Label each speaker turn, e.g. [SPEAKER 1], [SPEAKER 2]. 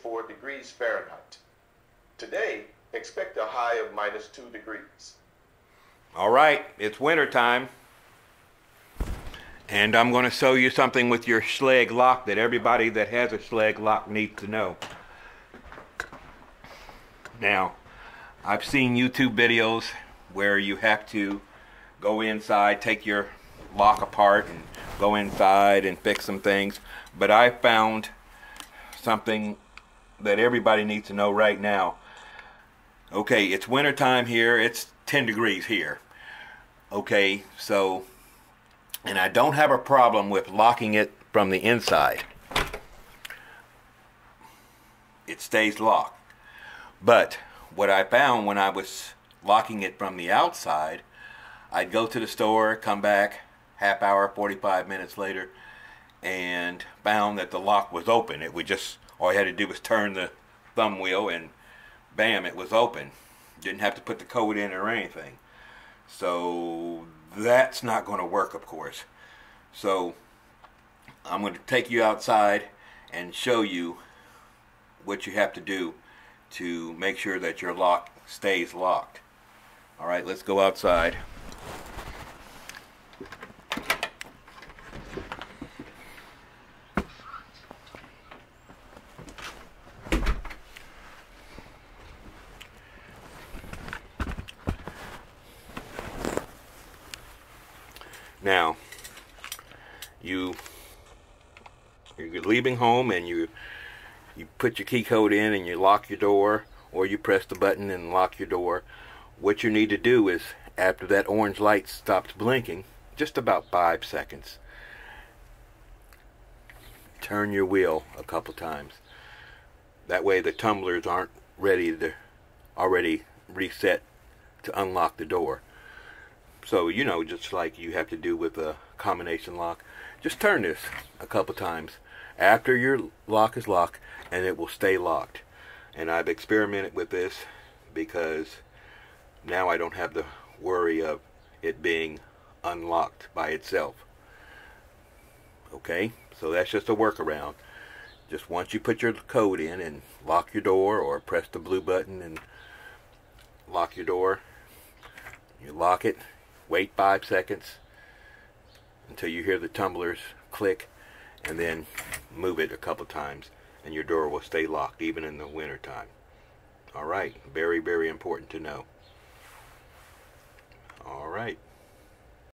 [SPEAKER 1] -4 degrees Fahrenheit. Today, expect a high of -2 degrees.
[SPEAKER 2] All right, it's winter time. And I'm going to show you something with your Schlage lock that everybody that has a Schlage lock needs to know. Now, I've seen YouTube videos where you have to go inside, take your lock apart and go inside and fix some things. But I found something that everybody needs to know right now. Okay, it's winter time here. It's 10 degrees here. Okay, so, and I don't have a problem with locking it from the inside. It stays locked. But what I found when I was locking it from the outside, I'd go to the store, come back half hour, 45 minutes later, and found that the lock was open. It would just, all I had to do was turn the thumb wheel and bam, it was open. Didn't have to put the code in or anything. So that's not going to work, of course. So I'm going to take you outside and show you what you have to do to make sure that your lock stays locked. Alright, let's go outside. Now, you're leaving home and you put your key code in and you lock your door, or you press the button and lock your door. What you need to do is, after that orange light stops blinking, just about 5 seconds, turn your wheel a couple times. That way the tumblers aren't ready to already reset to unlock the door. So, you know, just like you have to do with a combination lock, just turn this a couple times after your lock is locked, and it will stay locked. And I've experimented with this because now I don't have the worry of it being unlocked by itself. Okay, so that's just a workaround. Just once you put your code in and lock your door, or press the blue button and lock your door, you lock it, wait 5 seconds until you hear the tumblers click, and then move it a couple times, and your door will stay locked even in the winter time. Alright, very, very important to know.